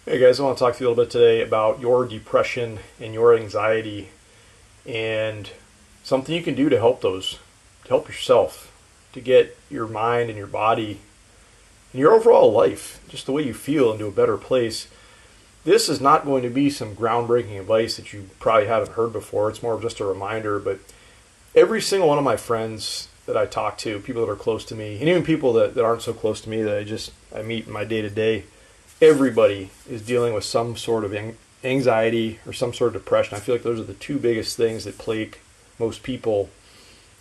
Hey guys, I want to talk to you a little bit today about your depression and your anxiety and something you can do to help to help yourself, to get your mind and your body and your overall life, just the way you feel, into a better place. This is not going to be some groundbreaking advice that you probably haven't heard before. It's more of just a reminder, but every single one of my friends that I talk to, people that are close to me, and even people that aren't so close to me that I meet in my day to day, everybody is dealing with some sort of anxiety or some sort of depression. I feel like those are the two biggest things that plague most people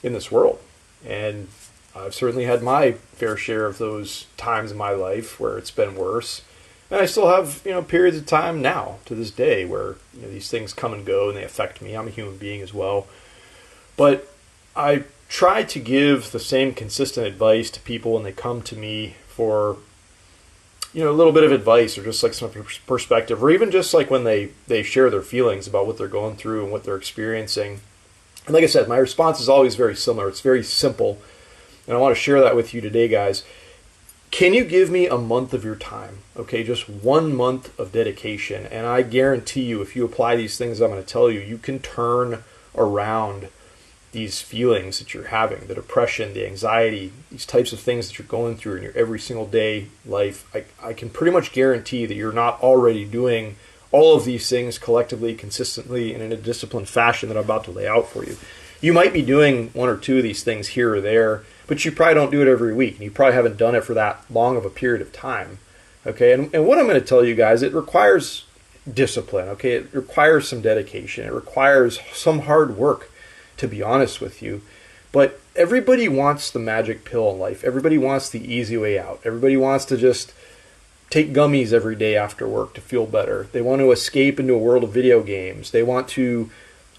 in this world. And I've certainly had my fair share of those times in my life where it's been worse. And I still have, periods of time now to this day where, these things come and go and they affect me. I'm a human being as well. But I try to give the same consistent advice to people when they come to me for a little bit of advice or just like some perspective, or even just like when they share their feelings about what they're going through and what they're experiencing. And like I said, my response is always very similar. It's very simple. And I want to share that with you today, guys. Can you give me a month of your time? Okay, just 1 month of dedication. And I guarantee you, if you apply these things I'm going to tell you, you can turn around these feelings that you're having, the depression, the anxiety, these types of things that you're going through in your every single day life. I can pretty much guarantee that you're not already doing all of these things collectively, consistently, and in a disciplined fashion that I'm about to lay out for you. You might be doing one or two of these things here or there, but you probably don't do it every week, and you probably haven't done it for that long of a period of time. Okay, and what I'm going to tell you guys, it requires discipline. Okay, it requires some dedication. It requires some hard work, to be honest with you. But everybody wants the magic pill in life. Everybody wants the easy way out. Everybody wants to just take gummies every day after work to feel better. They want to escape into a world of video games. They want to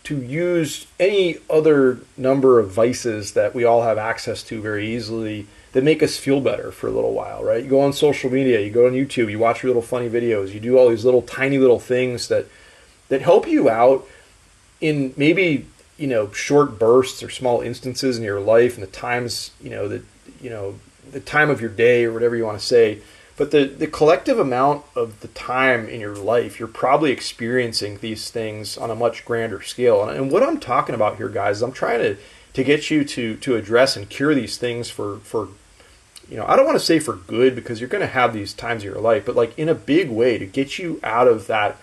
use any other number of vices that we all have access to very easily that make us feel better for a little while, right? You go on social media, you go on YouTube, you watch your little funny videos, you do all these little tiny little things that help you out in maybe short bursts or small instances in your life and the times, the time of your day or whatever you want to say. But the collective amount of the time in your life, you're probably experiencing these things on a much grander scale. And what I'm talking about here, guys, is I'm trying to get you to address and cure these things for I don't want to say for good, because you're going to have these times of your life, but like in a big way, to get you out of that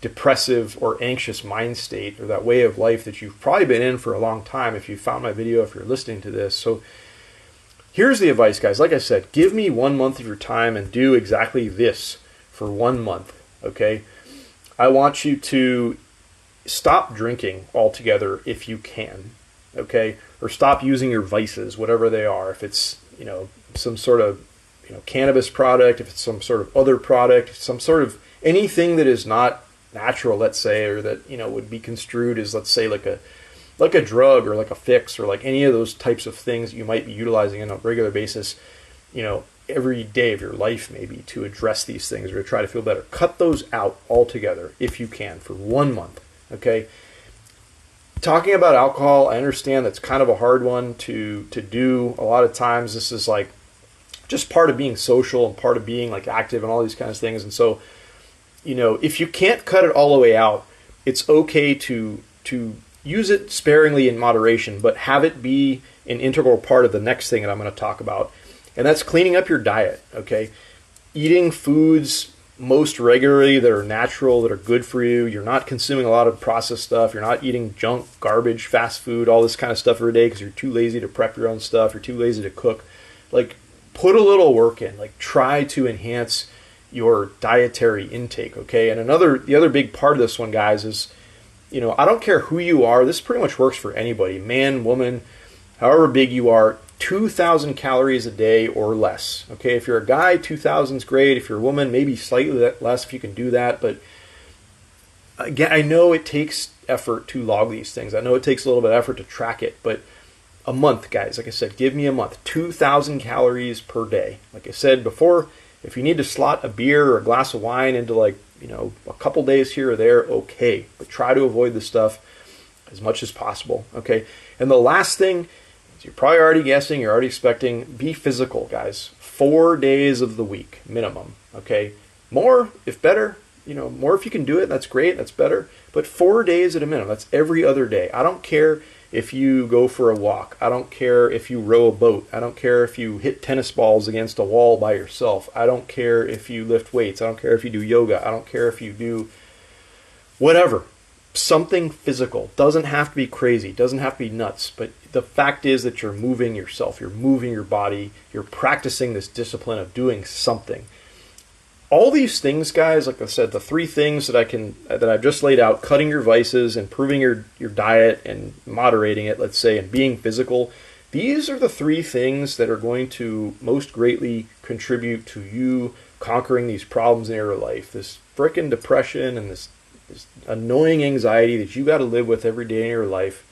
depressive or anxious mind state, or that way of life that you've probably been in for a long time if you found my video, if you're listening to this. So here's the advice, guys. Like I said, give me 1 month of your time and do exactly this for 1 month, okay? I want you to stop drinking altogether if you can, okay? Or stop using your vices, whatever they are. If it's, some sort of, cannabis product, if it's some sort of other product, some sort of anything that is not natural, let's say, or that would be construed as, let's say, like a drug or like a fix, or like any of those types of things you might be utilizing on a regular basis, every day of your life, maybe, to address these things or to try to feel better. Cut those out altogether if you can for 1 month. Okay. Talking about alcohol, I understand that's kind of a hard one to do. A lot of times this is like just part of being social and part of being like active and all these kinds of things. And so, if you can't cut it all the way out, it's okay to use it sparingly in moderation, but have it be an integral part of the next thing that I'm going to talk about. And that's cleaning up your diet, okay? Eating foods most regularly that are natural, that are good for you. You're not consuming a lot of processed stuff. You're not eating junk, garbage, fast food, all this kind of stuff every day because you're too lazy to prep your own stuff. You're too lazy to cook. Like, put a little work in. Like, try to enhance your dietary intake, okay? And the other big part of this one, guys, is, I don't care who you are. This pretty much works for anybody, man, woman, however big you are. 2,000 calories a day or less. Okay, if you're a guy, 2,000 is great. If you're a woman, maybe slightly less if you can do that. But again, I know it takes effort to log these things. I know it takes a little bit of effort to track it. But a month, guys, like I said, give me a month. 2,000 calories per day. Like I said before, if you need to slot a beer or a glass of wine into a couple days here or there, okay. But try to avoid this stuff as much as possible, okay? And the last thing, you're probably already guessing, you're already expecting, be physical, guys. 4 days of the week, minimum, okay? More, if better, more if you can do it, that's great, that's better. But 4 days at a minimum, that's every other day. I don't care if you go for a walk. I don't care if you row a boat. I don't care if you hit tennis balls against a wall by yourself. I don't care if you lift weights. I don't care if you do yoga. I don't care if you do whatever. Something physical. Doesn't have to be crazy. Doesn't have to be nuts. But the fact is that you're moving yourself. You're moving your body. You're practicing this discipline of doing something. All these things, guys, like I said, the 3 things that I've just laid out: cutting your vices, improving your diet and moderating it, let's say, and being physical. These are the 3 things that are going to most greatly contribute to you conquering these problems in your life. This frickin' depression and this annoying anxiety that you got to live with every day in your life.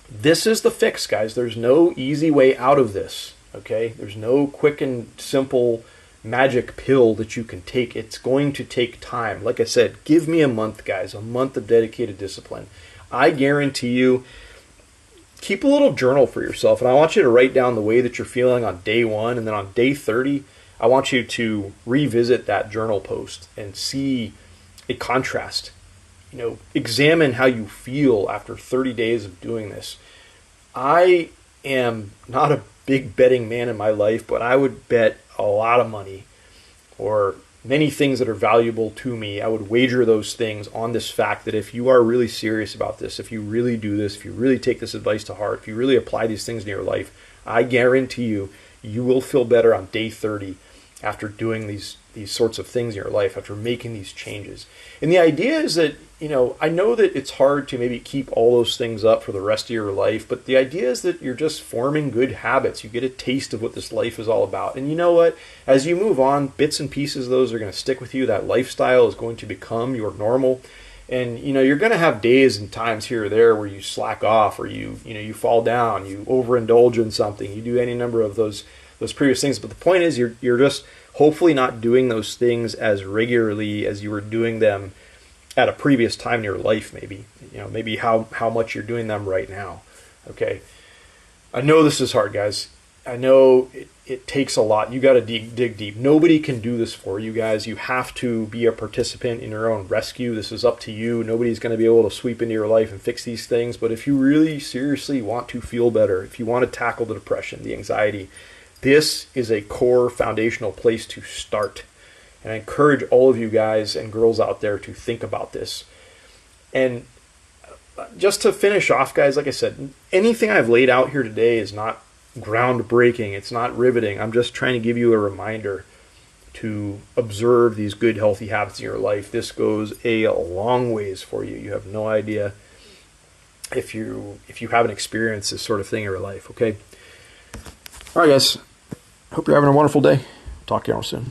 This is the fix, guys. There's no easy way out of this, okay? There's no quick and simple magic pill that you can take. It's going to take time. Like I said, give me a month, guys, a month of dedicated discipline. I guarantee you, keep a little journal for yourself, and I want you to write down the way that you're feeling on day 1, and then on day 30, I want you to revisit that journal post and see a contrast. Examine how you feel after 30 days of doing this. I am not a big betting man in my life, but I would bet a lot of money, or many things that are valuable to me. I would wager those things on this fact that if you are really serious about this, if you really do this, if you really take this advice to heart, if you really apply these things in your life, I guarantee you, you will feel better on day 30 after doing these sorts of things in your life, after making these changes. And the idea is that, I know that it's hard to maybe keep all those things up for the rest of your life, but the idea is that you're just forming good habits. You get a taste of what this life is all about. And you know what? As you move on, bits and pieces of those are going to stick with you. That lifestyle is going to become your normal. And, you're going to have days and times here or there where you slack off, or you fall down, you overindulge in something, you do any number of those previous things. But the point is, you're just hopefully not doing those things as regularly as you were doing them at a previous time in your life, maybe how much you're doing them right now. Okay. I know this is hard, guys. I know it takes a lot. You got to dig deep. Nobody can do this for you guys. You have to be a participant in your own rescue. This is up to you. Nobody's going to be able to sweep into your life and fix these things. But if you really seriously want to feel better, if you want to tackle the depression, the anxiety, this is a core foundational place to start. And I encourage all of you guys and girls out there to think about this. And just to finish off, guys, like I said, anything I've laid out here today is not groundbreaking. It's not riveting. I'm just trying to give you a reminder to observe these good, healthy habits in your life. This goes a long ways for you. You have no idea if you haven't experienced this sort of thing in your life, okay? All right, guys. Hope you're having a wonderful day. Talk to you all soon.